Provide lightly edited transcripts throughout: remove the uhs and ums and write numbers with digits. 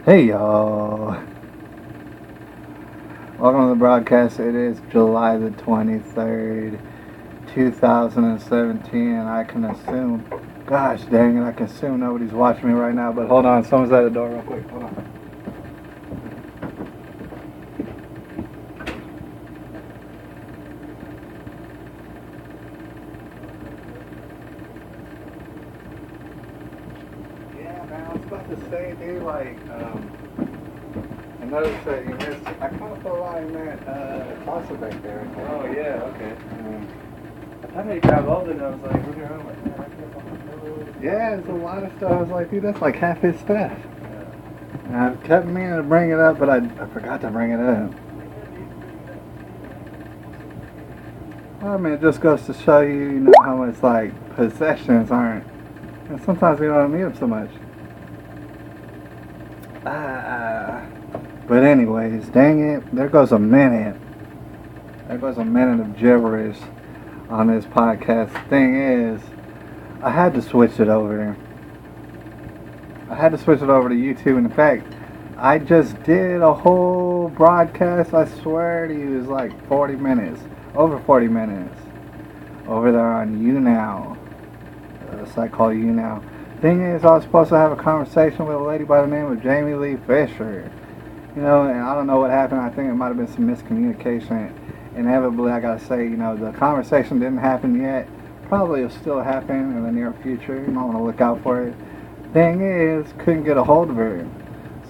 Hey y'all, welcome to the broadcast. It is July the 23rd, 2017, and I can assume, gosh dang it, I can assume nobody's watching me right now, but hold on, someone's at the door real quick, hold on. Yeah, man, I was about to say, dude, I noticed that you missed, I kind of feel like, man, also back there. Oh, yeah, okay. I thought you got all of it, I was like, look around, like, man, I can't find it. Yeah, there's a lot of stuff. I was like, dude, that's like half his stuff. Yeah. And I kept meaning to bring it up, but I forgot to bring it up. I mean, it just goes to show you, how much, possessions aren't. And sometimes we don't need them so much. But anyways, dang it, there goes a minute. There goes a minute of gibberish on this podcast. Thing is, I had to switch it over. I had to switch it over to YouTube. And in fact, I just did a whole broadcast. I swear to you, it was like 40 minutes. Over 40 minutes. Over there on YouNow. A site called YouNow. Thing is, I was supposed to have a conversation with a lady by the name of Jamie Lee Fisher. And I don't know what happened. I think it might have been some miscommunication. Inevitably, I gotta say, the conversation didn't happen yet. Probably will still happen in the near future. You might want to look out for it. Thing is, couldn't get a hold of her.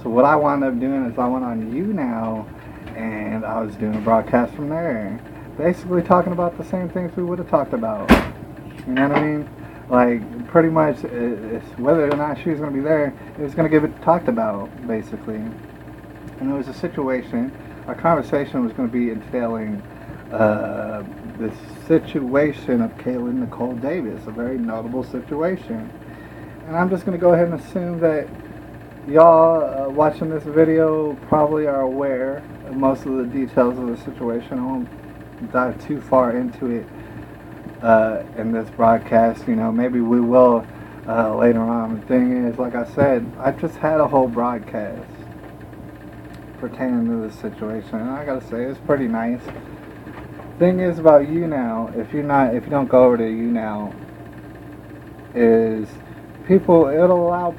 So what I wound up doing is I went on YouNow, and I was doing a broadcast from there. Basically talking about the same things we would have talked about. You know what I mean? Like, pretty much, it's whether or not she was going to be there, it was going to get it talked about, basically. And it was a situation, our conversation was going to be entailing the situation of Katelyn Nicole Davis, a very notable situation. And I'm just going to go ahead and assume that y'all watching this video probably are aware of most of the details of the situation. I won't dive too far into it in this broadcast. Maybe we will later on. The thing is, like I said, I just had a whole broadcast pertaining to this situation, and I gotta say, it's pretty nice. Thing is about YouNow, if you don't go over to YouNow, is it'll allow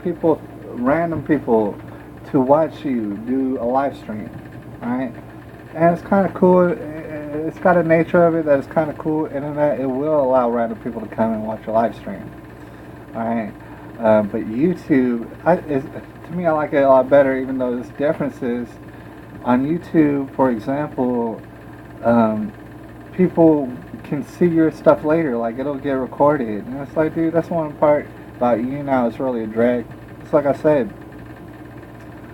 random people to watch you do a live stream, alright? And it's kind of cool. It's got a nature of it that is kind of cool. Internet, it will allow random people to come and watch your live stream, alright? But YouTube, to me, I like it a lot better, even though there's differences. On YouTube, for example, people can see your stuff later, like it'll get recorded. And it's like, dude, that's one part about YouNow, it's really a drag. It's like I said,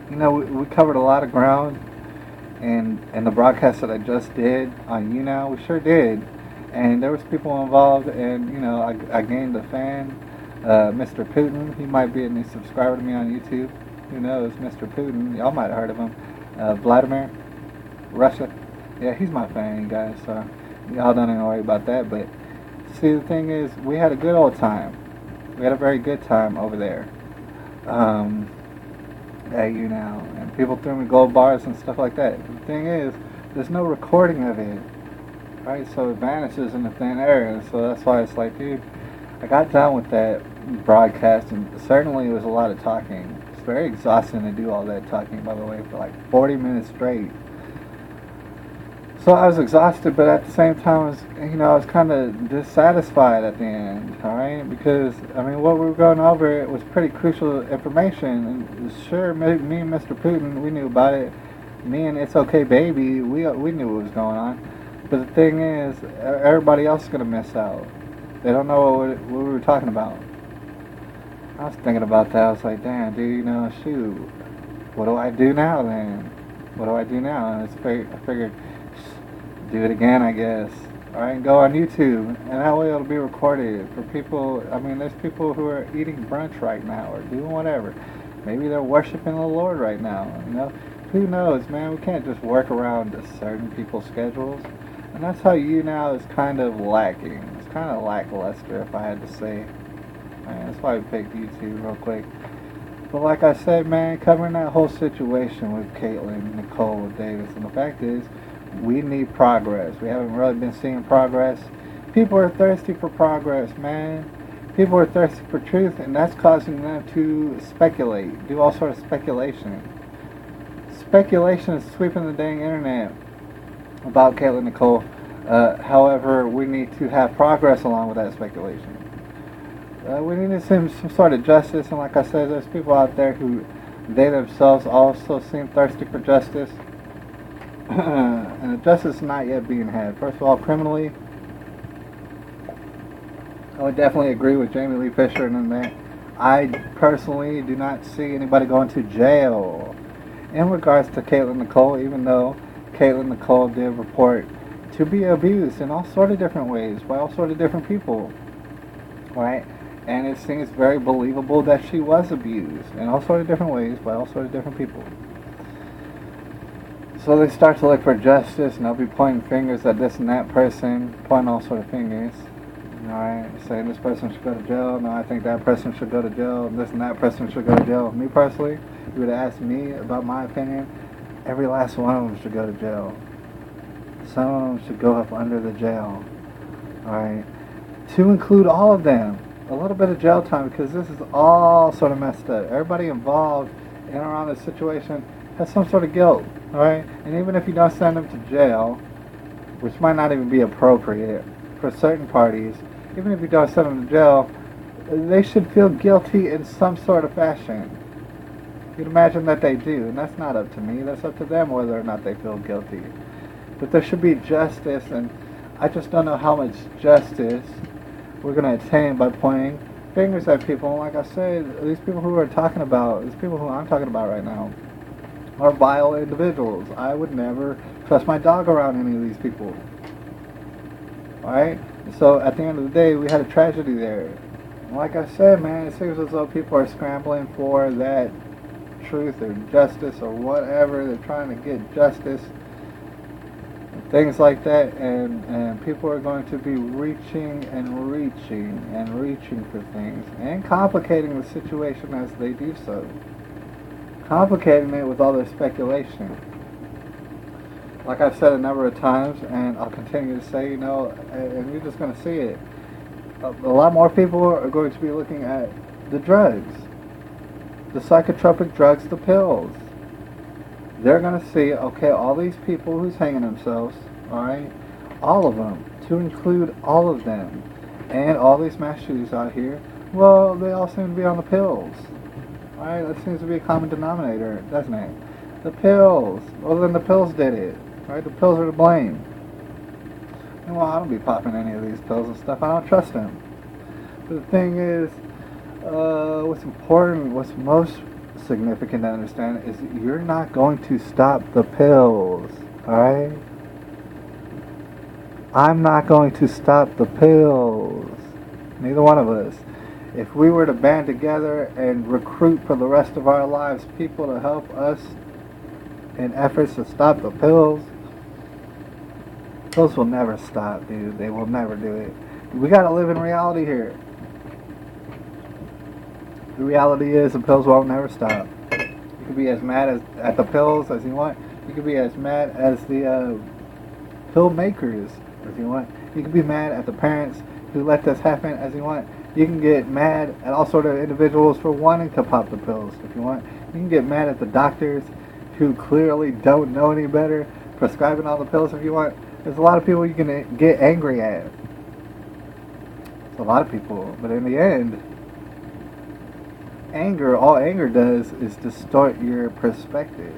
we covered a lot of ground in the broadcast that I just did on YouNow. We sure did. And there was people involved, and, I gained a fan, Mr. Putin. He might be a new subscriber to me on YouTube. Who knows, Mr. Putin. Y'all might have heard of him. Vladimir, Russia. Yeah, he's my fan, you guys, so y'all don't even worry about that. But see, the thing is, we had a good old time. We had a very good time over there at YouNow, and people threw me gold bars and stuff like that. The thing is, there's no recording of it, right? So it vanishes in the thin air, and so that's why it's like, dude, I got done with that broadcast, and certainly it was a lot of talking. It's very exhausting to do all that talking, by the way, for like 40 minutes straight. So I was exhausted, but at the same time, I was kind of dissatisfied at the end, alright? Because, what we were going over, it was pretty crucial information. And sure, me and Mr. Putin, we knew about it. Me and It's Okay Baby, we knew what was going on. But the thing is, everybody else is going to miss out. They don't know what we were talking about. I was thinking about that. I was like, damn, dude, shoot. What do I do now, then? What do I do now? And I figured, do it again, I guess. Alright, go on YouTube. And that way it'll be recorded for people. There's people who are eating brunch right now or doing whatever. Maybe they're worshiping the Lord right now. Who knows, man? We can't just work around certain people's schedules. And that's how YouNow is kind of lacking. It's kind of lackluster, if I had to say. That's why we picked YouTube real quick. But like I said, man, covering that whole situation with Katelyn Nicole Davis, and the fact is, we need progress. We haven't really been seeing progress. People are thirsty for progress, man. People are thirsty for truth, and that's causing them to speculate, do all sort of speculation. Speculation is sweeping the dang internet about Katelyn Nicole. However, we need to have progress along with that speculation. We need to see some sort of justice, and like I said, there's people out there who they themselves also seem thirsty for justice. And the justice is not yet being had. First of all, criminally, I would definitely agree with Jamie Lee Fisher in that I personally do not see anybody going to jail in regards to Katelyn Nicole, even though Katelyn Nicole did report to be abused in all sort of different ways by all sort of different people, right? And it seems very believable that she was abused in all sort of different ways by all sort of different people. So they start to look for justice, and they'll be pointing fingers at this and that person, pointing all sort of fingers. Alright, saying this person should go to jail. No, I think that person should go to jail. This and that person should go to jail. Me personally, if you would have asked me about my opinion, every last one of them should go to jail. Some of them should go up under the jail. Alright, to include all of them. A little bit of jail time, because this is all sort of messed up. Everybody involved in or around this situation has some sort of guilt. Alright, and even if you don't send them to jail, which might not even be appropriate for certain parties, even if you don't send them to jail, they should feel guilty in some sort of fashion. You'd imagine that they do, and that's not up to me. That's up to them whether or not they feel guilty. But there should be justice, and I just don't know how much justice we're going to attain by pointing fingers at people. And like I said, these people who I'm talking about right now, are vile individuals. I would never trust my dog around any of these people. Alright? So at the end of the day, we had a tragedy there. And like I said, man, it seems as though people are scrambling for that truth or justice or whatever. They're trying to get justice and things like that, and people are going to be reaching for things and complicating the situation as they do so. Complicating it with all their speculation. Like I've said a number of times, and I'll continue to say, and you're just going to see it. A lot more people are going to be looking at the drugs, the psychotropic drugs, the pills. They're going to see, okay, all these people who's hanging themselves, alright, all of them, to include all of them, and all these mass shooters out here, well, they all seem to be on the pills. Alright, that seems to be a common denominator, doesn't it? The pills. Well, then the pills did it. Right? The pills are to blame. And well, I don't be popping any of these pills and stuff. I don't trust them. But the thing is, what's important, what's most significant to understand is that you're not going to stop the pills. Alright? I'm not going to stop the pills. Neither one of us. If we were to band together and recruit for the rest of our lives people to help us in efforts to stop the pills, pills will never stop, dude. They will never do it. We gotta live in reality here. The reality is the pills won't never stop. You can be as mad at the pills as you want. You can be as mad as the pill makers as you want. You can be mad at the parents who let this happen as you want. You can get mad at all sort of individuals for wanting to pop the pills if you want. You can get mad at the doctors who clearly don't know any better prescribing all the pills if you want. There's a lot of people you can get angry at. It's a lot of people. But in the end, all anger does is distort your perspective.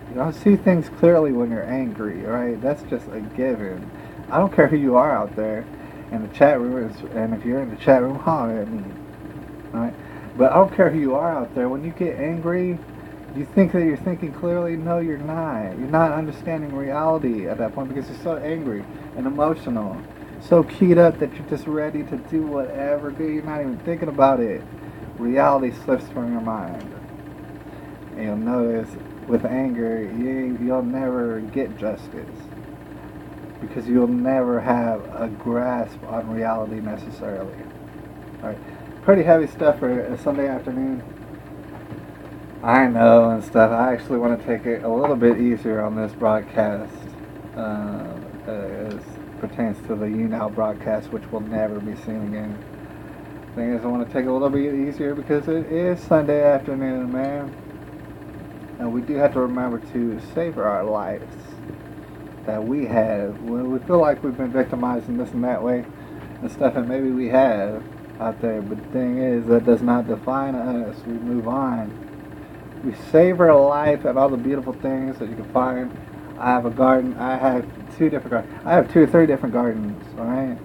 You don't see things clearly when you're angry, alright? That's just a given. I don't care who you are out there in the chat room, and if you're in the chat room, holler at me. Alright? But I don't care who you are out there. When you get angry, you think that you're thinking clearly. No, you're not. You're not understanding reality at that point because you're so angry and emotional. So keyed up that you're just ready to do whatever, dude. You're not even thinking about it. Reality slips from your mind. And you'll notice with anger, you'll never get justice. Because you'll never have a grasp on reality necessarily. Alright, pretty heavy stuff for a Sunday afternoon. I know and stuff. I actually want to take it a little bit easier on this broadcast, as pertains to the You Now broadcast, which will never be seen again. Thing is, I want to take it a little bit easier because it is Sunday afternoon, man. And we do have to remember to savor our lives that we have. When we feel like we've been victimized in this and that way and stuff, and maybe we have out there, but the thing is, that does not define us. We move on. We savor life and all the beautiful things that you can find. I have a garden. I have 2 different gardens. I have 2 or 3 different gardens, alright?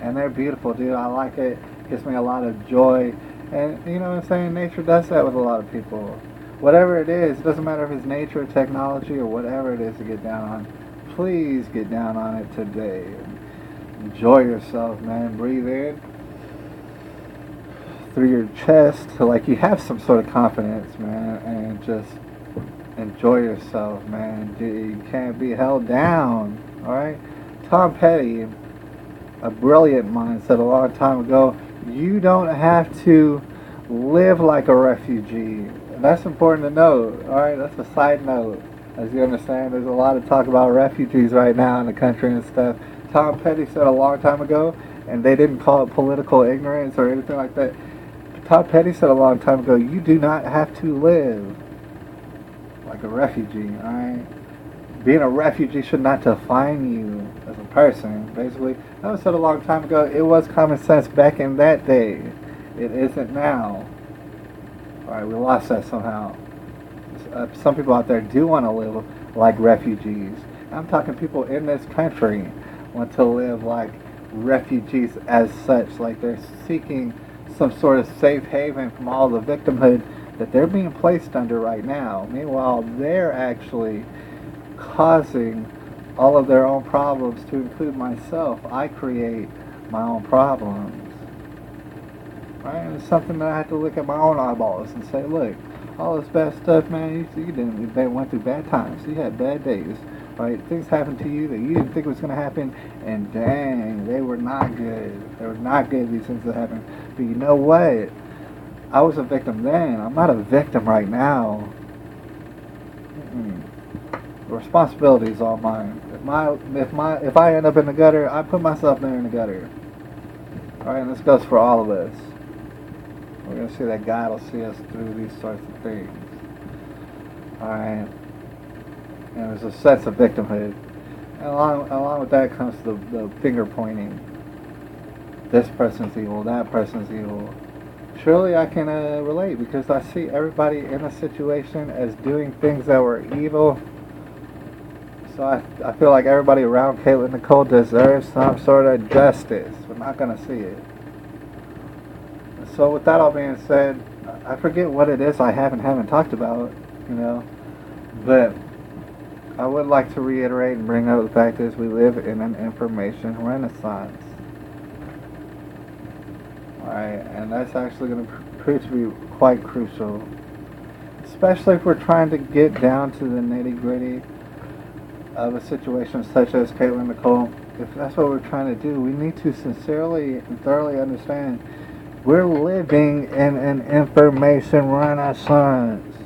And they're beautiful, dude. I like it. Gives me a lot of joy. And, you know what I'm saying? Nature does that with a lot of people. Whatever it is, it doesn't matter if it's nature, technology, or whatever it is to get down on. Please get down on it today. Enjoy yourself, man. Breathe in through your chest like you have some sort of confidence, man, and just enjoy yourself, man. You can't be held down, alright? Tom Petty, a brilliant mind, said a long time ago, you don't have to live like a refugee. And that's important to note, alright? That's a side note. As you understand, there's a lot of talk about refugees right now in the country and stuff. Tom Petty said a long time ago, and they didn't call it political ignorance or anything like that. Tom Petty said a long time ago, you do not have to live like a refugee, alright? Being a refugee should not define you as a person, basically. That was said a long time ago. It was common sense back in that day. It isn't now. Alright, we lost that somehow. Some people out there do want to live like refugees. I'm talking people in this country want to live like refugees as such, like they're seeking some sort of safe haven from all the victimhood that they're being placed under right now. Meanwhile, they're actually causing all of their own problems, to include myself. I create my own problems. Right? And it's something that I have to look at my own eyeballs and say, look, all this bad stuff, man, they went through bad times. You had bad days. Right? Things happened to you that you didn't think was going to happen, and dang, they were not good. They were not good, these things that happened. But you know what? I was a victim then. I'm not a victim right now. The responsibility is all mine. If I end up in the gutter, I put myself there in the gutter. Alright, and this goes for all of us. We're going to see that God will see us through these sorts of things. Alright. And there's a sense of victimhood. And along with that comes the finger pointing. This person's evil, that person's evil. Surely I can relate, because I see everybody in a situation as doing things that were evil. So I feel like everybody around Katelyn Nicole deserves some sort of justice. We're not going to see it. So with that all being said, I forget what it is I haven't talked about, you know. But I would like to reiterate and bring up the fact is we live in an information renaissance. Alright, and that's actually going to prove to be quite crucial. Especially if we're trying to get down to the nitty-gritty of a situation such as Katelyn Nicole. If that's what we're trying to do, we need to sincerely and thoroughly understand we're living in an information renaissance.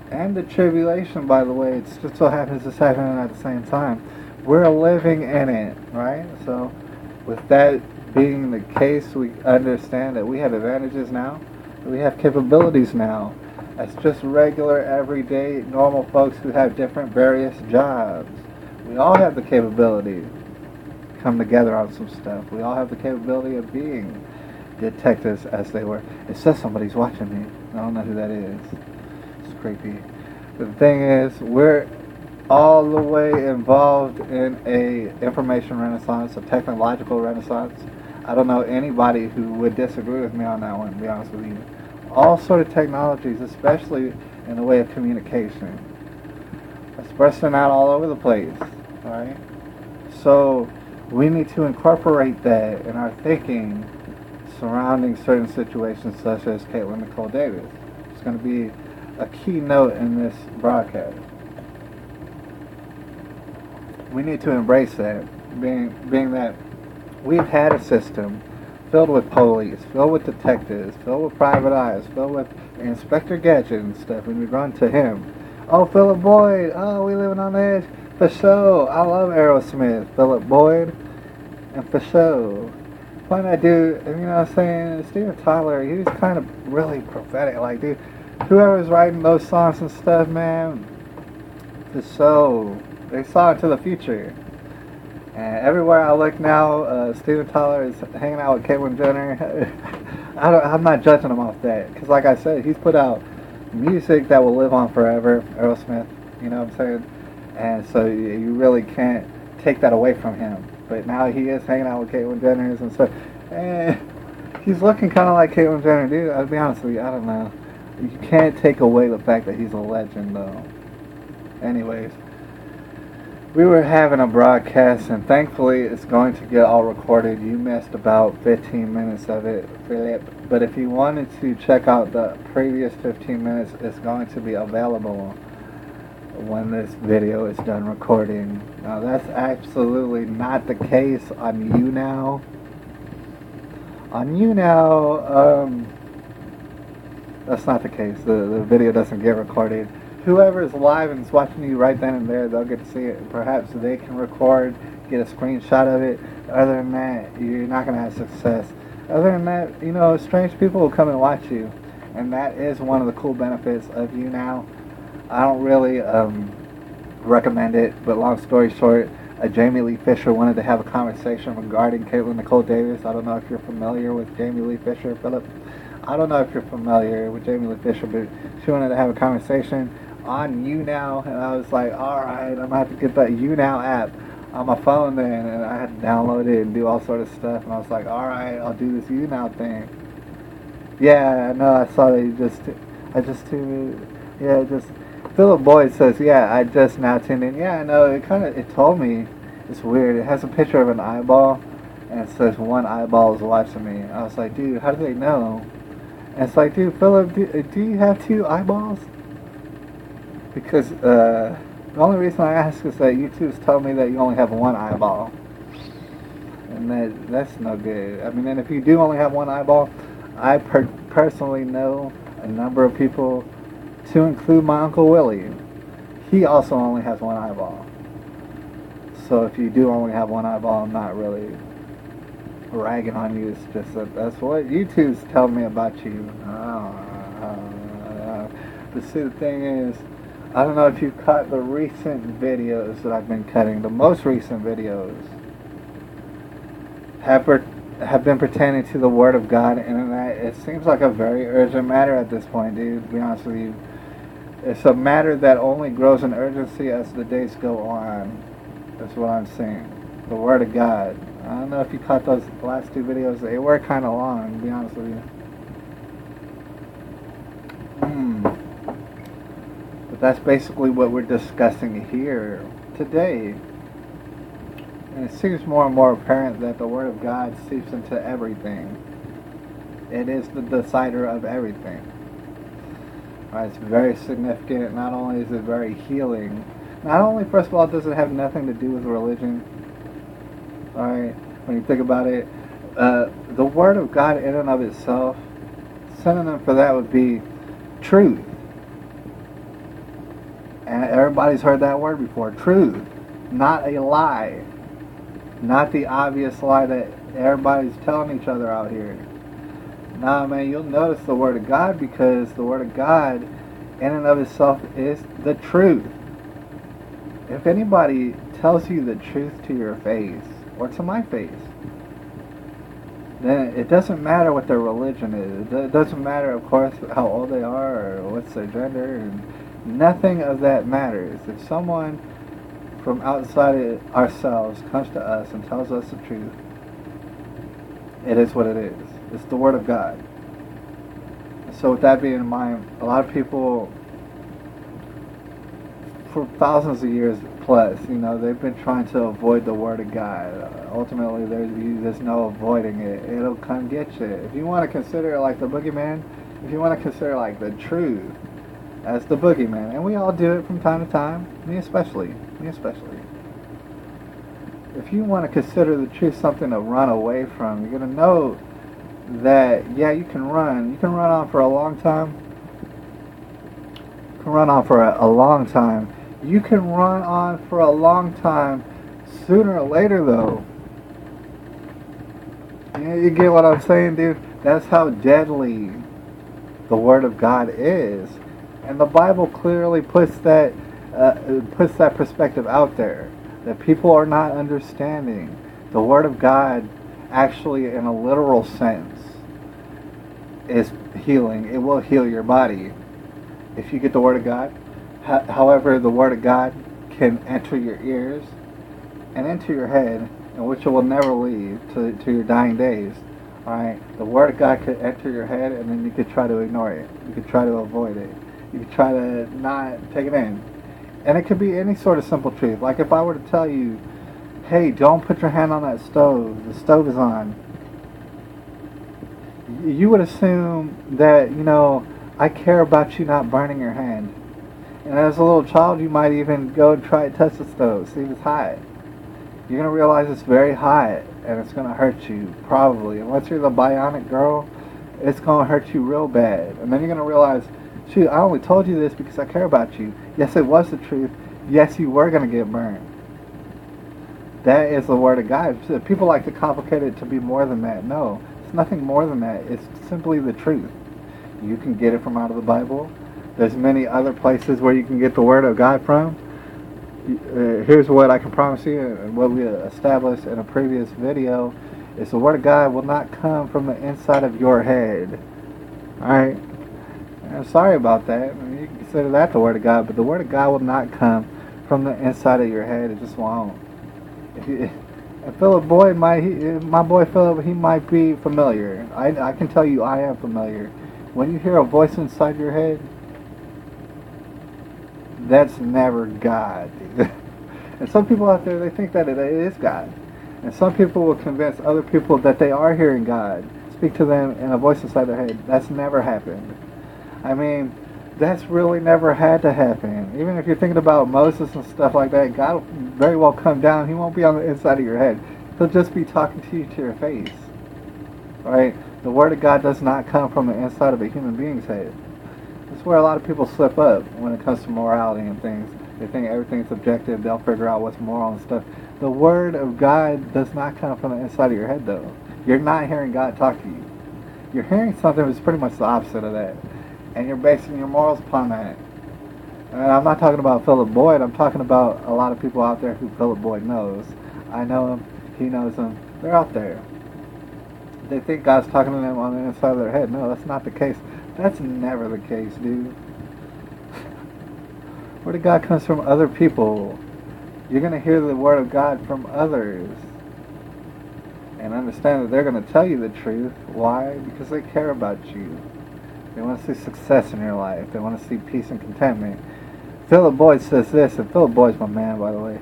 And the tribulation, by the way, it just so happens it's happening at the same time. We're living in it, right? So, with that being the case, we understand that we have advantages now, that we have capabilities now, as just regular, everyday, normal folks who have different various jobs. We all have the capability to come together on some stuff. We all have the capability of being detectives, as they were. It says somebody's watching me. I don't know who that is. It's creepy. The thing is, we're all the way involved in a information renaissance, a technological renaissance. I don't know anybody who would disagree with me on that one, to be honest with you. All sort of technologies, especially in the way of communication. It's bursting out all over the place, alright? So, we need to incorporate that in our thinking surrounding certain situations such as Katelyn Nicole Davis. It's going to be a keynote in this broadcast. We need to embrace that, being that we've had a system filled with police, filled with detectives, filled with private eyes, filled with Inspector Gadget and stuff, and we run to him. Oh, Philip Boyd. Oh, we living on the edge. For sure. I love Aerosmith. Philip Boyd. And for sure. Find that dude, you know what I'm saying? Steven Tyler, he was kind of really prophetic. Like, dude, whoever's writing those songs and stuff, man, for sure. They saw into the future. And everywhere I look now, Steven Tyler is hanging out with Katelyn Jenner. I'm not judging him off that. Because like I said, he's put out music that will live on forever, Aerosmith, you know what I'm saying? And so you really can't take that away from him. But now he is hanging out with Katelyn Jenner and stuff. And he's looking kind of like Katelyn Jenner, dude. I'll be honest with you, I don't know. You can't take away the fact that he's a legend, though. Anyways, we were having a broadcast, and thankfully it's going to get all recorded. You missed about 15 minutes of it, Philip. But if you wanted to check out the previous 15 minutes, it's going to be available when this video is done recording. Now, that's absolutely not the case on YouNow. On YouNow, that's not the case. The video doesn't get recorded. Whoever is live and is watching you right then and there, they'll get to see it. Perhaps they can record, get a screenshot of it. Other than that, you're not going to have success. Other than that, you know, strange people will come and watch you. And that is one of the cool benefits of YouNow. I don't really recommend it, but long story short, Jamie Lee Fisher wanted to have a conversation regarding Katelyn Nicole Davis. I don't know if you're familiar with Jamie Lee Fisher, Philip. I don't know if you're familiar with Jamie Lee Fisher, but she wanted to have a conversation on YouNow, and I was like, alright, I'm going to have to get that YouNow app on my phone then, and I had to download it and do all sort of stuff, and I was like, alright, I'll do this YouNow thing. Yeah, I know, I saw that Philip Boyd says, yeah, I just now tuned in. Yeah, I know, it told me, it's weird, it has a picture of an eyeball, and it says one eyeball is watching me. I was like, dude, how do they know? And it's like, dude, Philip, do you have two eyeballs? Because the only reason I ask is that YouTube's telling me that you only have one eyeball. And that's no good. I mean, and if you do only have one eyeball, I personally know a number of people, to include my Uncle Willie. He also only has one eyeball. So if you do only have one eyeball, I'm not really ragging on you. It's just that that's what YouTube's telling me about you. But see, the thing is, I don't know if you caught the recent videos that I've been cutting. The most recent videos have been pertaining to the Word of God, and it seems like a very urgent matter at this point, dude, to be honest with you. It's a matter that only grows in urgency as the days go on. That's what I'm saying. The Word of God. I don't know if you caught those last two videos. They were kind of long, to be honest with you. But that's basically what we're discussing here today. And it seems more and more apparent that the Word of God seeps into everything. It is the decider of everything. It's very significant. Not only is it very healing, not only, first of all, does it have nothing to do with religion. Alright, when you think about it, the Word of God in and of itself, synonym for that would be truth. And everybody's heard that word before, truth. Not a lie. Not the obvious lie that everybody's telling each other out here. Nah, man, you'll notice the Word of God, because the Word of God in and of itself is the truth. If anybody tells you the truth to your face, or to my face, then it doesn't matter what their religion is. It doesn't matter, of course, how old they are or what's their gender, and nothing of that matters. If someone from outside of ourselves comes to us and tells us the truth, it is what it is. It's the Word of God. So with that being in mind, a lot of people, for thousands of years plus, they've been trying to avoid the Word of God. Ultimately, there's no avoiding it. It'll come get you. If you want to consider it like the boogeyman, if you want to consider like the truth as the boogeyman, and we all do it from time to time, me especially. If you want to consider the truth something to run away from, you're going to know that, yeah, you can run. You can run on for a long time. You can run on for a long time. You can run on for a long time. Sooner or later, though, you get what I'm saying, dude? That's how deadly the Word of God is. And the Bible clearly puts that perspective out there, that people are not understanding. The Word of God, actually, in a literal sense, is healing. It will heal your body if you get the Word of God. However, the Word of God can enter your ears and into your head, and which it will never leave to your dying days. Alright? The Word of God could enter your head, and then you could try to ignore it. You could try to avoid it. You could try to not take it in. And it could be any sort of simple truth. Like if I were to tell you, hey, don't put your hand on that stove. The stove is on. You would assume that, I care about you not burning your hand. And as a little child, you might even go and try to touch the stove, see if it's hot. You're going to realize it's very hot, and it's going to hurt you, probably. Unless you're the bionic girl, it's going to hurt you real bad. And then you're going to realize, shoot, I only told you this because I care about you. Yes, it was the truth. Yes, you were going to get burned. That is the Word of God. People like to complicate it to be more than that. No, it's nothing more than that. It's simply the truth. You can get it from out of the Bible. There's many other places where you can get the Word of God from. Here's what I can promise you, and what we established in a previous video, is the Word of God will not come from the inside of your head. Alright? I'm sorry about that. You can consider that the Word of God, but the Word of God will not come from the inside of your head. It just won't. And Philip Boyd my boy Philip, he might be familiar. I can tell you I am familiar. When you hear a voice inside your head, that's never God. And some people out there, they think that it is God. And some people will convince other people that they are hearing God speak to them in a voice inside their head. That's never happened. I mean, that's really never had to happen. Even if you're thinking about Moses and stuff like that, God will very well come down. He won't be on the inside of your head. He'll just be talking to you to your face. Right? The Word of God does not come from the inside of a human being's head. That's where a lot of people slip up when it comes to morality and things. They think everything's subjective. They'll figure out what's moral and stuff. The Word of God does not come from the inside of your head, though. You're not hearing God talk to you. You're hearing something that's pretty much the opposite of that. And you're basing your morals upon that. And I'm not talking about Philip Boyd. I'm talking about a lot of people out there who Philip Boyd knows. I know him. He knows him. They're out there. They think God's talking to them on the inside of their head. No, that's not the case. That's never the case, dude. Word of God comes from other people. You're going to hear the Word of God from others. And understand that they're going to tell you the truth. Why? Because they care about you. They want to see success in your life. They want to see peace and contentment. Philip Boyd says this, and Philip Boyd's my man, by the way.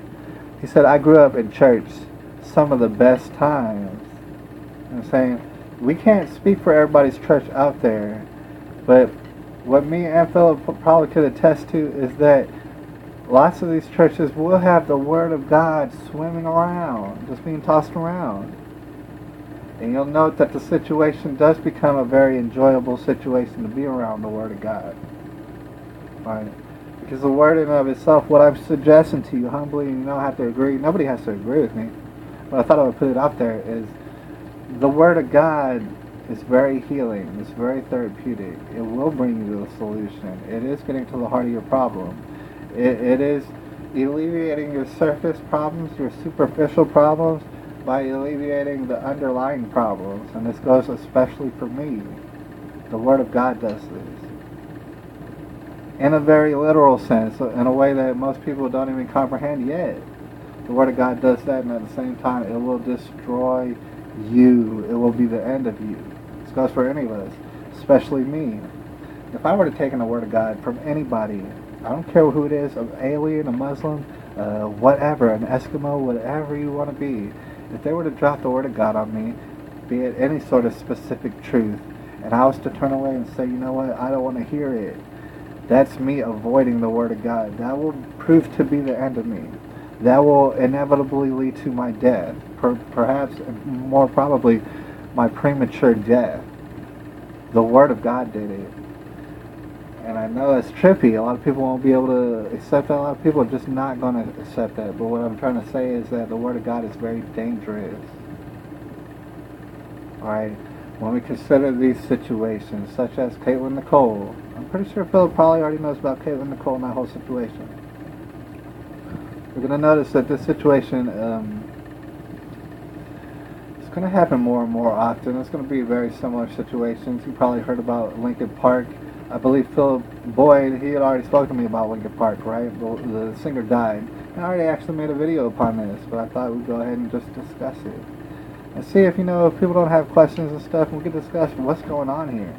He said, I grew up in church some of the best times. I'm saying, we can't speak for everybody's church out there, but what me and Philip probably could attest to is that lots of these churches will have the Word of God swimming around, just being tossed around. And you'll note that the situation does become a very enjoyable situation to be around the Word of God. Right? Because the Word in and of itself, what I'm suggesting to you humbly, and you don't have to agree, nobody has to agree with me, but I thought I would put it out there, is the Word of God is very healing. It's very therapeutic. It will bring you to a solution. It is getting to the heart of your problem. It is alleviating your surface problems, your superficial problems, by alleviating the underlying problems. And this goes especially for me. The Word of God does this. In a very literal sense, in a way that most people don't even comprehend yet. The Word of God does that, and at the same time, it will destroy you. It will be the end of you. This goes for any of us, especially me. If I were to take in the Word of God from anybody, I don't care who it is, an alien, a Muslim, whatever, an Eskimo, whatever you want to be, if they were to drop the Word of God on me, be it any sort of specific truth, and I was to turn away and say, you know what, I don't want to hear it, that's me avoiding the Word of God. That will prove to be the end of me. That will inevitably lead to my death. Perhaps, more probably, my premature death. The Word of God did it. And I know it's trippy. A lot of people won't be able to accept that. A lot of people are just not going to accept that. But what I'm trying to say is that the Word of God is very dangerous. Alright? When we consider these situations, such as Katelyn Nicole, I'm pretty sure Philip probably already knows about Katelyn Nicole and that whole situation. We're going to notice that this situation it's going to happen more and more often. It's going to be very similar situations. You probably heard about Lincoln Park. I believe Philip Boyd, he had already spoken to me about Lincoln Park, right? The singer died. And I already actually made a video upon this, but I thought we'd go ahead and just discuss it. And see if, if people don't have questions and stuff, we can discuss what's going on here.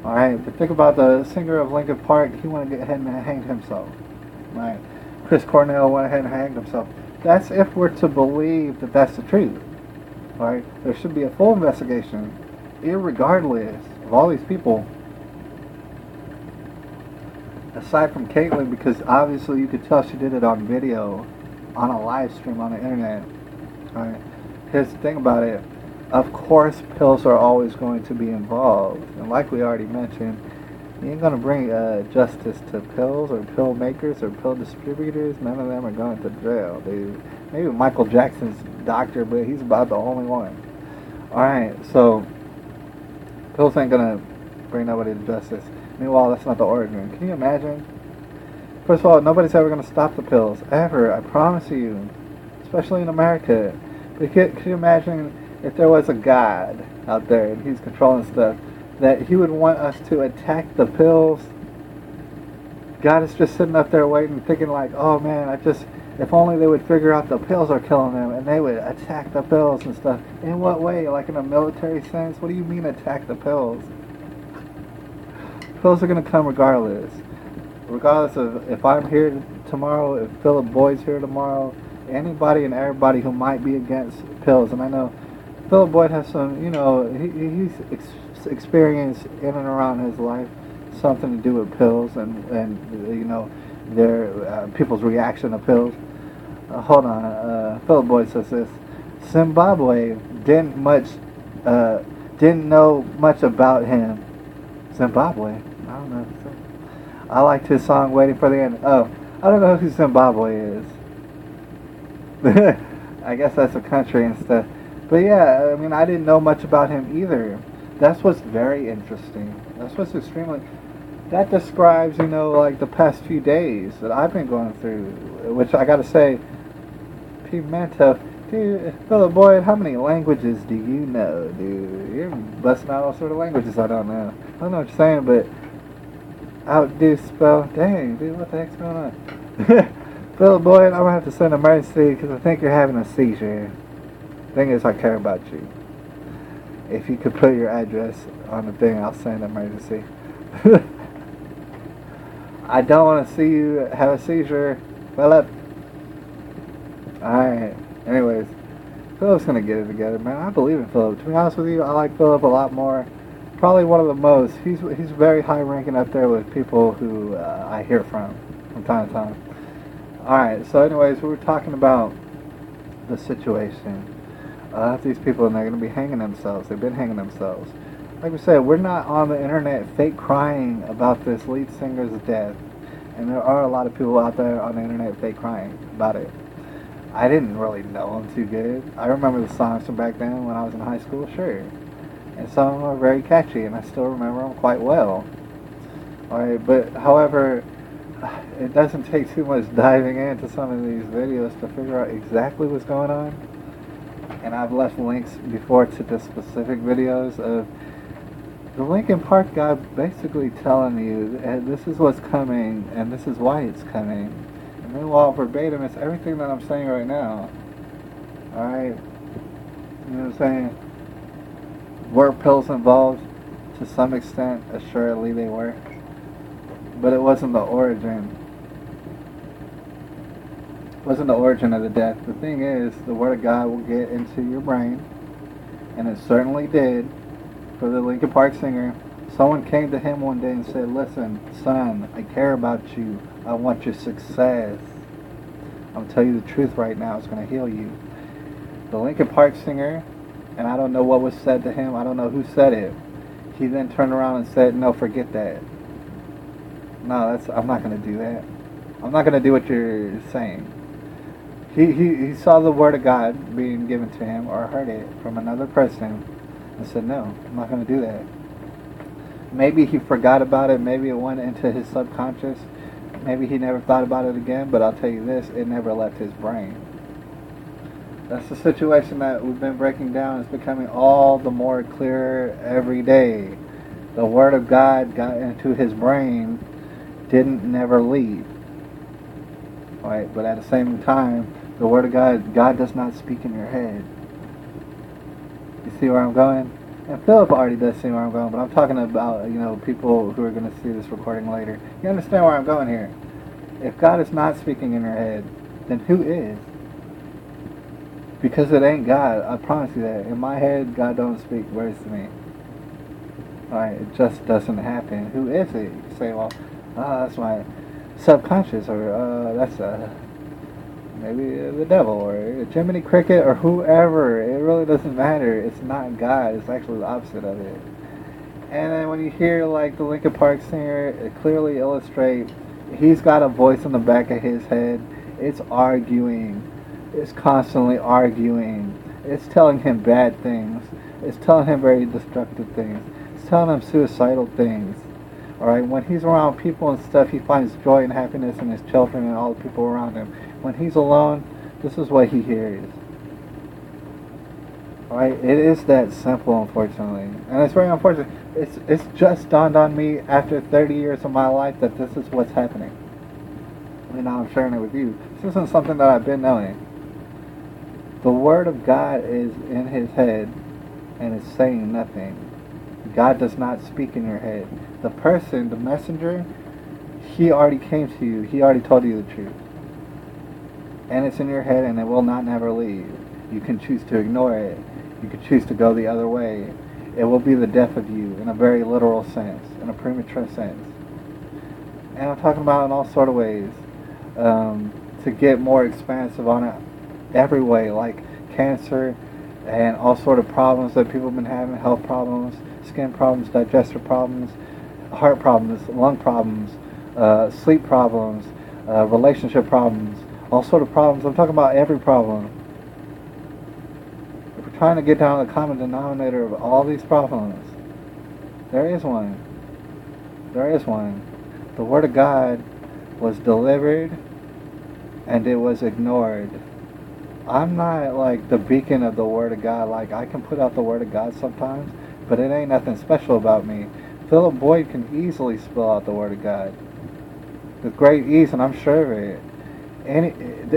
Alright, but think about the singer of Lincoln Park. He went ahead and hanged himself. Right? Chris Cornell went ahead and hanged himself. That's if we're to believe that that's the truth. Alright? There should be a full investigation, irregardless of all these people. Aside from Katelyn, because obviously you could tell she did it on video, on a live stream on the internet. Alright? Here's the thing about it. Of course, pills are always going to be involved. And like we already mentioned, you ain't going to bring justice to pills or pill makers or pill distributors. None of them are going to jail, dude. Maybe Michael Jackson's doctor, but he's about the only one. Alright, so pills ain't going to bring nobody to justice. Meanwhile, that's not the origin. Can you imagine? First of all, nobody's ever going to stop the pills. Ever. I promise you. Especially in America. But can you imagine if there was a God out there and he's controlling stuff, that he would want us to attack the pills? God is just sitting up there waiting, thinking like, oh man, if only they would figure out the pills are killing them and they would attack the pills and stuff. In what way? Like in a military sense? What do you mean attack the pills? Pills are going to come regardless. Regardless of if I'm here tomorrow, if Philip Boyd's here tomorrow, anybody and everybody who might be against pills. And I know Philip Boyd has some, he's experienced in and around his life something to do with pills and their people's reaction to pills. Hold on, Philip Boyd says this: Zimbabwe didn't know much about him. Zimbabwe? I don't know. I liked his song "Waiting for the End." Oh, I don't know who Zimbabwe is. I guess that's a country and stuff. But yeah, I mean, I didn't know much about him either. That's what's very interesting. That's what's extremely... That describes, like the past few days that I've been going through. Which I gotta say, Pimento, dude, Philip Boyd, how many languages do you know, dude? You're busting out all sort of languages I don't know. I don't know what you're saying, but... Outdo spell... Dang, dude, what the heck's going on? Philip Boyd, I'm going to have to send an emergency because I think you're having a seizure. Thing is, I care about you. If you could put your address on the thing, I'll send an emergency. I don't want to see you have a seizure. Philip. Alright. Anyways, Philip's going to get it together, man. I believe in Philip. To be honest with you, I like Philip a lot more. Probably one of the most. He's very high ranking up there with people who I hear from time to time. Alright, so anyways, we were talking about the situation of these people, and they're going to be hanging themselves. They've been hanging themselves. Like we said, we're not on the internet fake crying about this lead singer's death. And there are a lot of people out there on the internet fake crying about it. I didn't really know him too good. I remember the songs from back then when I was in high school, sure. And some of them are very catchy, and I still remember them quite well. Alright, but however... It doesn't take too much diving into some of these videos to figure out exactly what's going on. And I've left links before to the specific videos of the Lincoln Park guy basically telling you this is what's coming and this is why it's coming. And meanwhile, verbatim, it's everything that I'm saying right now. Alright? You know what I'm saying? Were pills involved? To some extent, assuredly they were. But it wasn't the origin. It wasn't the origin of the death. The thing is, the Word of God will get into your brain, and it certainly did for the Lincoln Park singer. Someone came to him one day and said, listen, son, I care about you. I want your success. I'm going to tell you the truth right now. It's going to heal you. The Lincoln Park singer and I don't know what was said to him. I don't know who said it. He then turned around and said, no, forget that. No, I'm not going to do that. I'm not going to do what you're saying. He saw the word of God being given to him or heard it from another person and said, no, I'm not going to do that. Maybe he forgot about it. Maybe it went into his subconscious. Maybe he never thought about it again, but I'll tell you this, it never left his brain. That's the situation that we've been breaking down. It's becoming all the more clearer every day. The Word of God got into his brain, didn't never leave. Right? But at the same time, the Word of God does not speak in your head. You see where I'm going? And Philip already does see where I'm going, but I'm talking about, people who are going to see this recording later. You understand where I'm going here? If God is not speaking in your head, then who is? Because it ain't God. I promise you that. In my head, God don't speak words to me. Alright, it just doesn't happen. Who is it? You say, well, that's my subconscious, or that's maybe the devil, or Jiminy Cricket, or whoever. It really doesn't matter. It's not God. It's actually the opposite of it. And then when you hear like the Linkin Park singer, it clearly illustrates he's got a voice in the back of his head. It's arguing. It's constantly arguing. It's telling him bad things. It's telling him very destructive things. It's telling him suicidal things. Alright, when he's around people and stuff, he finds joy and happiness in his children and all the people around him. When he's alone, this is what he hears. Alright, it is that simple, unfortunately. And it's very unfortunate. It's just dawned on me after 30 years of my life that this is what's happening. And now I'm sharing it with you. This isn't something that I've been knowing. The Word of God is in his head and is saying nothing. God does not speak in your head. The person, the messenger, he already came to you. He already told you the truth. And it's in your head and it will not never leave. You can choose to ignore it. You can choose to go the other way. It will be the death of you in a very literal sense, in a premature sense. And I'm talking about in all sort of ways. To get more expansive on it every way, like cancer and all sort of problems that people have been having, health problems, skin problems, digestive problems, heart problems, lung problems, sleep problems, relationship problems, all sort of problems. I'm talking about every problem. If we're trying to get down to the common denominator of all these problems, there is one. There is one. The Word of God was delivered and it was ignored. I'm not like the beacon of the Word of God. Like, I can put out the Word of God sometimes, but it ain't nothing special about me. Philip Boyd can easily spill out the Word of God with great ease, and I'm sure of it.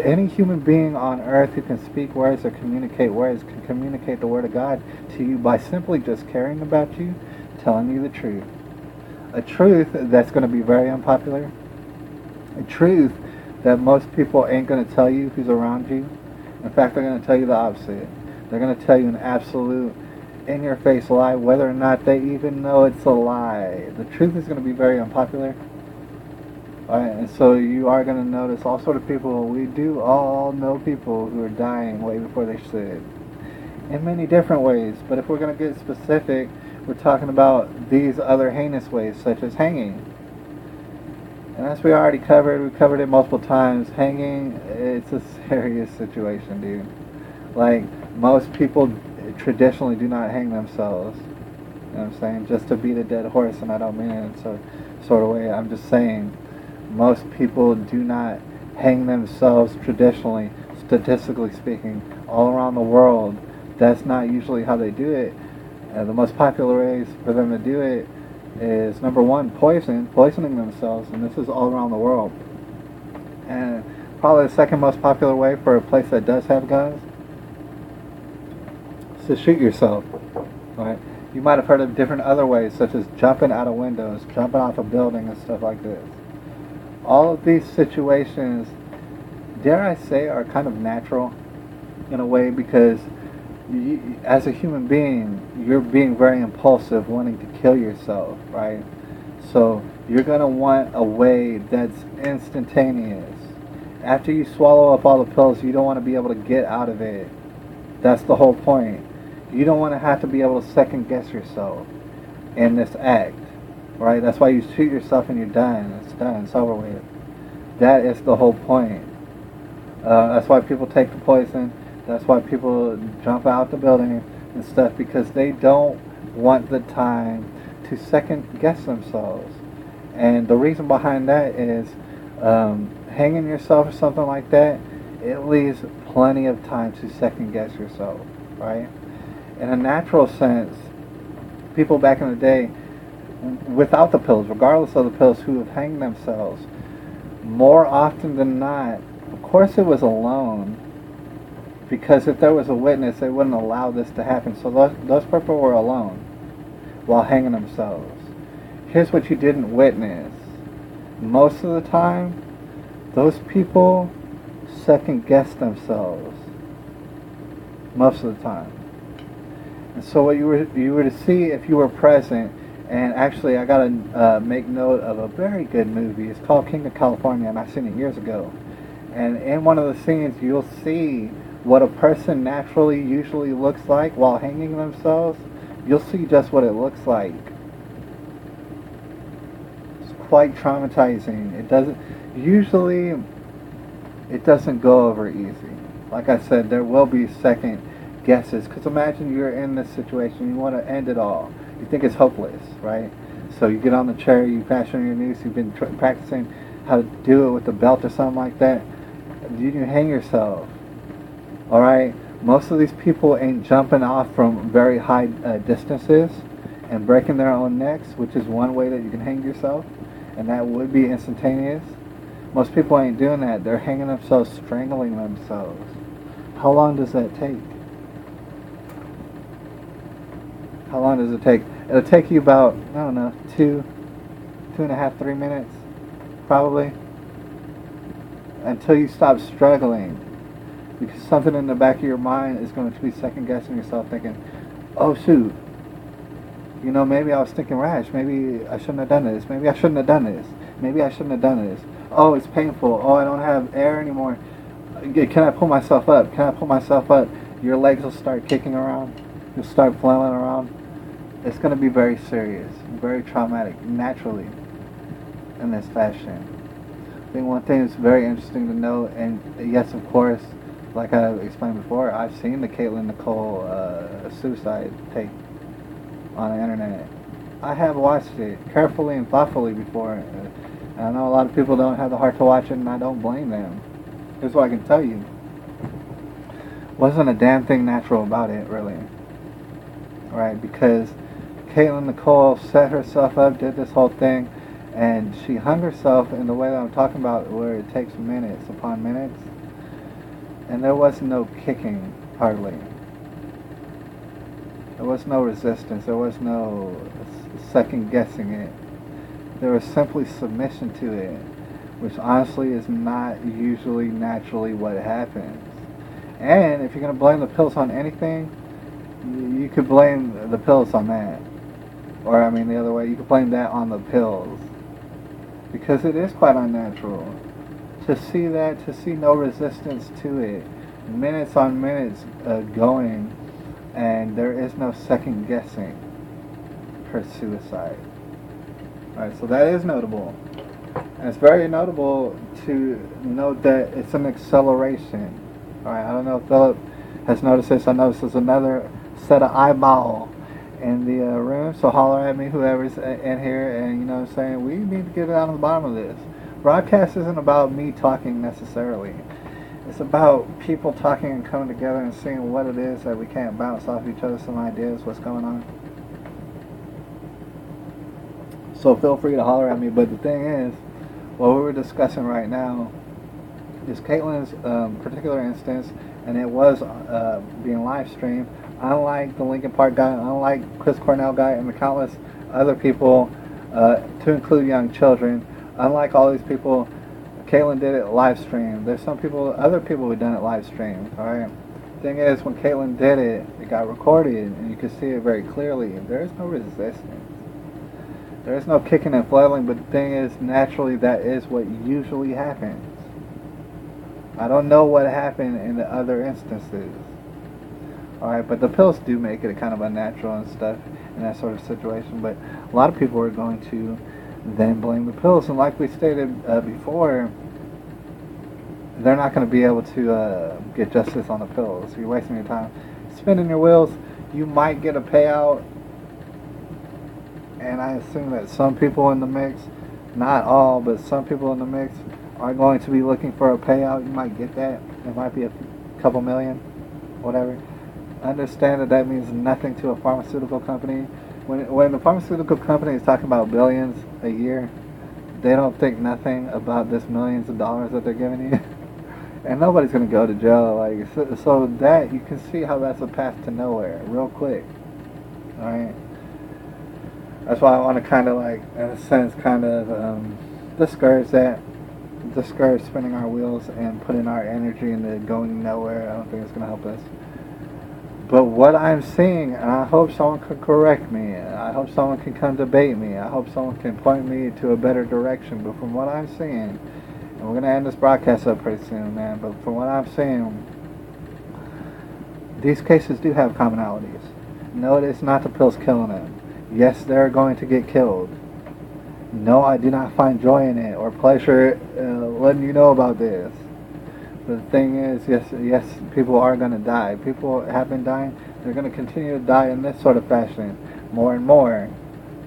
Any human being on earth who can speak words or communicate words can communicate the Word of God to you by simply just caring about you, telling you the truth. A truth that's going to be very unpopular. A truth that most people ain't going to tell you who's around you. In fact, they're going to tell you the opposite. They're going to tell you an absolute in-your-face lie, whether or not they even know it's a lie. The truth is going to be very unpopular. Alright, and so you are going to notice all sort of people. We do all know people who are dying way before they should. In many different ways. But if we're going to get specific, we're talking about these other heinous ways, such as hanging. And as we already covered, we covered it multiple times. Hanging, it's a serious situation, dude. Like, most people traditionally do not hang themselves. You know what I'm saying? Just to beat a dead horse, and I don't mean it in sort of way. I'm just saying, most people do not hang themselves traditionally, statistically speaking, all around the world. That's not usually how they do it. The most popular ways for them to do it is, number one, poisoning themselves, and this is all around the world. And probably the second most popular way for a place that does have guns is to shoot yourself. Right? You might have heard of different other ways, such as jumping out of windows, jumping off a building, and stuff like this. All of these situations, dare I say, are kind of natural in a way, because as a human being, you're being very impulsive, wanting to kill yourself, right? So you're going to want a way that's instantaneous. After you swallow up all the pills, you don't want to be able to get out of it. That's the whole point. You don't want to have to be able to second guess yourself in this act, right? That's why you shoot yourself and you're done. It's done. It's over with. That is the whole point. That's why people take the poison. That's why people jump out the building and stuff, because they don't want the time to second guess themselves. And the reason behind that is hanging yourself or something like that, it leaves plenty of time to second guess yourself, right? In a natural sense, people back in the day, without the pills, regardless of the pills, who have hanged themselves, more often than not, of course it was alone, because if there was a witness, they wouldn't allow this to happen. So those people were alone while hanging themselves. Here's what you didn't witness. Most of the time, those people second guess themselves. Most of the time. And so what you were to see if you were present, and actually I gotta make note of a very good movie. It's called King of California, and I've seen it years ago. And in one of the scenes, you'll see what a person naturally usually looks like while hanging themselves. You'll see just what it looks like. It's quite traumatizing. It doesn't go over easy. Like I said, there will be second guesses, because imagine you're in this situation, you want to end it all. You think it's hopeless, right? So you get on the chair, you fasten your knees, you've been practicing how to do it with the belt or something like that. You can hang yourself. Alright? Most of these people ain't jumping off from very high distances and breaking their own necks, which is one way that you can hang yourself, and that would be instantaneous. Most people ain't doing that. They're hanging themselves, strangling themselves. How long does that take? How long does it take? It'll take you about, I don't know, 2.5, 3 minutes, probably, until you stop struggling. Because something in the back of your mind is going to be second guessing yourself, thinking, oh shoot, maybe I was thinking rash. Maybe I shouldn't have done this. Maybe I shouldn't have done this. Maybe I shouldn't have done this. Oh, it's painful. Oh, I don't have air anymore. Can I pull myself up? Can I pull myself up? Your legs will start kicking around. You'll start flailing around. It's going to be very serious, very traumatic, naturally, in this fashion. I think one thing that's very interesting to note, and yes, of course, like I explained before, I've seen the Katelyn Nicole suicide tape on the internet. I have watched it carefully and thoughtfully before. And I know a lot of people don't have the heart to watch it, and I don't blame them. Here's what I can tell you. Wasn't a damn thing natural about it, really. Right? Because Katelyn Nicole set herself up, did this whole thing, and she hung herself in the way that I'm talking about, where it takes minutes upon minutes. And there was no kicking, hardly. There was no resistance. There was no second guessing it. There was simply submission to it, which honestly is not usually naturally what happens. And if you're going to blame the pills on anything, you could blame the pills on that. Or, the other way, you could blame that on the pills. Because it is quite unnatural. To see no resistance to it, minutes on minutes going, and there is no second guessing her suicide. Alright, so that is notable. And it's very notable to note that it's an acceleration. Alright, I don't know if Philip has noticed this. I noticed there's another set of eyeball in the room, so holler at me, whoever's in here, and you know what I'm saying, we need to get it out of the bottom of this. Broadcast isn't about me talking necessarily. It's about people talking and coming together and seeing what it is that we can't bounce off each other, some ideas, what's going on. So feel free to holler at me, but the thing is, what we're discussing right now is Katelyn's particular instance, and it was being live streamed. Unlike the Linkin Park guy, unlike Chris Cornell guy, and the countless other people, to include young children, unlike all these people, Katelyn did it live stream. There's other people who done it live stream. All right. Thing is, when Katelyn did it, it got recorded, and you can see it very clearly. There is no resistance. There is no kicking and flailing. But the thing is, naturally, that is what usually happens. I don't know what happened in the other instances. Alright, but the pills do make it kind of unnatural and stuff in that sort of situation. But a lot of people are going to then blame the pills. And like we stated before, they're not going to be able to get justice on the pills. You're wasting your time spinning your wheels. You might get a payout, and I assume that some people in the mix, not all, but some people in the mix are going to be looking for a payout. You might get that. It might be a couple million, whatever. Understand that that means nothing to a pharmaceutical company. When the pharmaceutical company is talking about billions a year, they don't think nothing about this millions of dollars that they're giving you. And nobody's going to go to jail. Like so that you can see how that's a path to nowhere real quick. Alright? That's why I want to kind of like, in a sense, kind of discourage that. Discourage spinning our wheels and putting our energy into going nowhere. I don't think it's going to help us. But what I'm seeing, and I hope someone can correct me, I hope someone can come debate me, I hope someone can point me to a better direction, but from what I'm seeing, and we're going to end this broadcast up pretty soon, man, but from what I'm seeing, these cases do have commonalities. No, it is not the pills killing them. Yes, they're going to get killed. No, I do not find joy in it or pleasure letting you know about this. The thing is, yes, people are going to die. People have been dying. They're going to continue to die in this sort of fashion, more and more.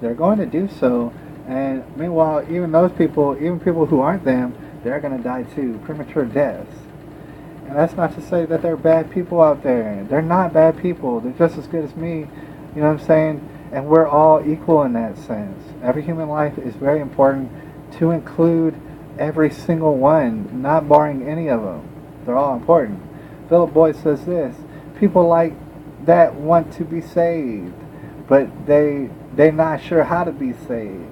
They're going to do so, and meanwhile, even those people, even people who aren't them, they're going to die too, premature deaths. And that's not to say that they're bad people out there. They're not bad people. They're just as good as me. You know what I'm saying? And we're all equal in that sense. Every human life is very important to include every single one, not barring any of them. They're all important. Philip Boyd says this: people like that want to be saved, but they're not sure how to be saved.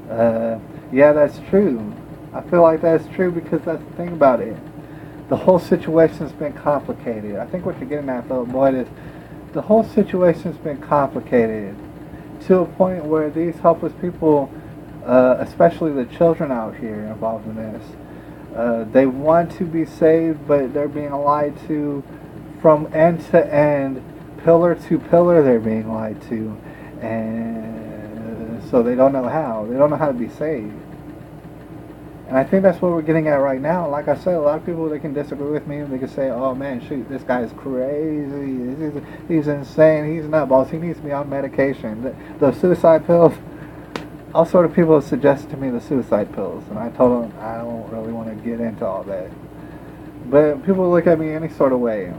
Yeah, that's true. I feel like that's true because that's the thing about it. The whole situation's been complicated. I think what you're getting at, Philip Boyd, is the whole situation's been complicated to a point where these helpless people, especially the children out here involved in this, they want to be saved, but they're being lied to from end to end, pillar to pillar. They're being lied to, and so they don't know how. They don't know how to be saved. And I think that's what we're getting at right now. Like I said, a lot of people, they can disagree with me. They can say, oh man, shoot, this guy is crazy. He's insane. He's nutballs. He needs to be on medication. The suicide pills. All sort of people have suggested to me the suicide pills. And I told them I don't really want to get into all that. But people look at me any sort of way.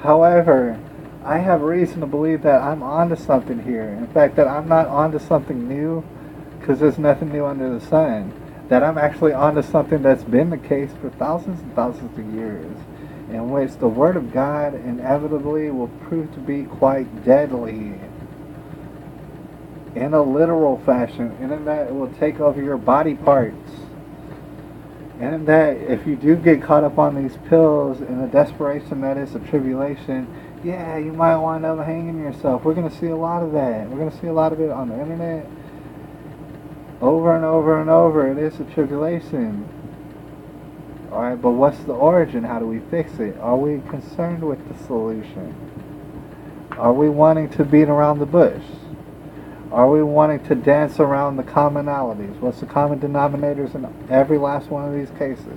However, I have reason to believe that I'm onto something here. In fact, that I'm not onto something new, because there's nothing new under the sun. That I'm actually onto something that's been the case for thousands and thousands of years, in which the Word of God inevitably will prove to be quite deadly in a literal fashion, and in that it will take over your body parts, and in that if you do get caught up on these pills in the desperation that is a tribulation, yeah, you might wind up hanging yourself. We're going to see a lot of that. We're going to see a lot of it on the internet. Over and over and over, it is a tribulation. Alright, but what's the origin? How do we fix it? Are we concerned with the solution? Are we wanting to beat around the bush? Are we wanting to dance around the commonalities? What's the common denominators in every last one of these cases?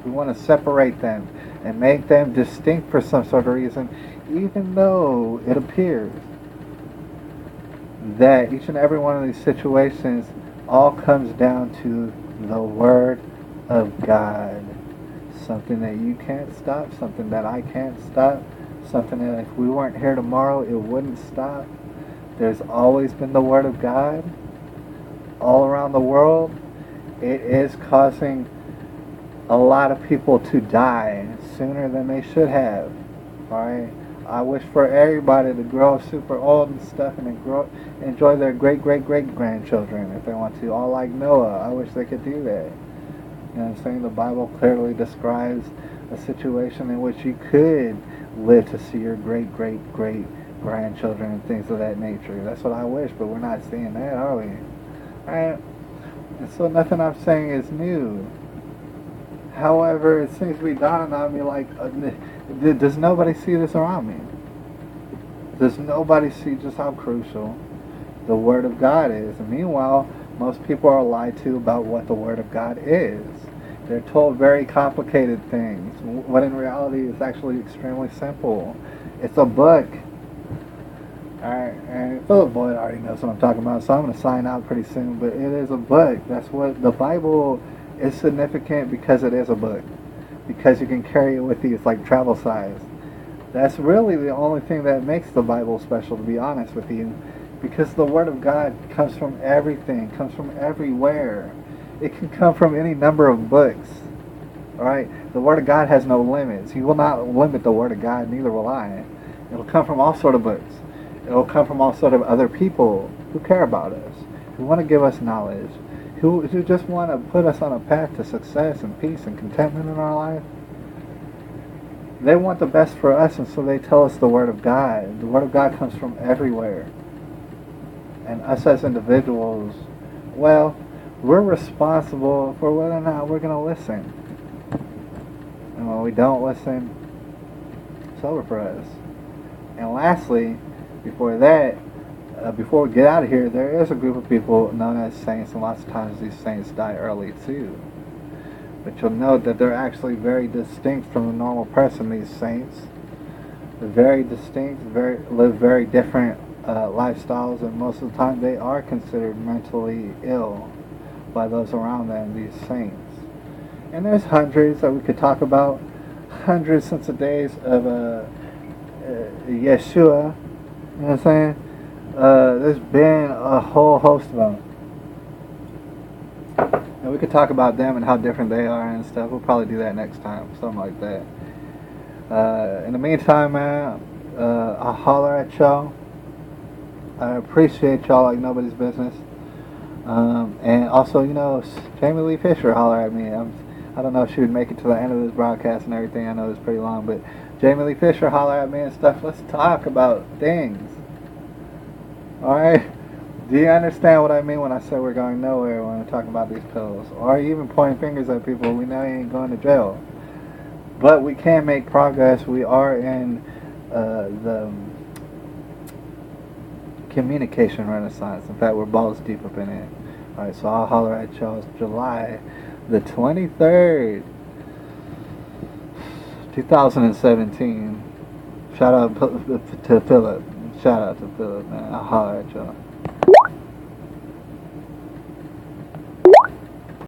We want to separate them and make them distinct for some sort of reason, even though it appears that each and every one of these situations all comes down to the Word of God. Something that you can't stop, something that I can't stop, something that if we weren't here tomorrow, it wouldn't stop. There's always been the Word of God all around the world. It is causing a lot of people to die sooner than they should have. Alright? I wish for everybody to grow super old and stuff and enjoy their great-great-great-grandchildren if they want to. All like Noah. I wish they could do that. You know what I'm saying? The Bible clearly describes a situation in which you could live to see your great-great-great-grandchildren and things of that nature. That's what I wish, but we're not seeing that, are we? Alright? And so nothing I'm saying is new. However, it seems to be dawning on me like Does nobody see this around me? Does nobody see just how crucial the Word of God is? And meanwhile, most people are lied to about what the Word of God is. They're told very complicated things, when in reality it's actually extremely simple. It's a book. Alright, and Philip Boyd already knows what I'm talking about, so I'm going to sign out pretty soon, but it is a book. That's what the Bible is significant, because it is a book. Because you can carry it with you, it's like travel size. That's really the only thing that makes the Bible special, to be honest with you. Because the Word of God comes from everything, comes from everywhere. It can come from any number of books. Alright? The Word of God has no limits. He will not limit the Word of God, neither will I. It'll come from all sort of books. It'll come from all sort of other people who care about us, who want to give us knowledge, who just want to put us on a path to success and peace and contentment in our life. They want the best for us, and so they tell us the Word of God. The Word of God comes from everywhere. And us as individuals, well, we're responsible for whether or not we're going to listen. And when we don't listen, it's over for us. And lastly, before we get out of here, there is a group of people known as saints, and lots of times these saints die early too. But you'll note that they're actually very distinct from the normal person, these saints. They're very distinct, live very different lifestyles, and most of the time they are considered mentally ill by those around them, these saints. And there's hundreds that we could talk about, hundreds since the days of Yeshua. You know what I'm saying? There's been a whole host of them. And we could talk about them and how different they are and stuff. We'll probably do that next time, something like that. In the meantime, man, I'll holler at y'all. I appreciate y'all like nobody's business. And also, Jamie Lee Fisher holler at me. I don't know if she would make it to the end of this broadcast and everything. I know it's pretty long, but Jamie Lee Fisher holler at me and stuff. Let's talk about things. Alright? Do you understand what I mean when I say we're going nowhere when we're talking about these pills? Or even pointing fingers at people we know ain't going to jail. But we can make progress. We are in the communication renaissance. In fact, we're balls deep up in it. Alright, so I'll holler at y'all. It's July the 23rd, 2017. Shout out to Philip. Shout out to Philip, man. I'll holler at y'all.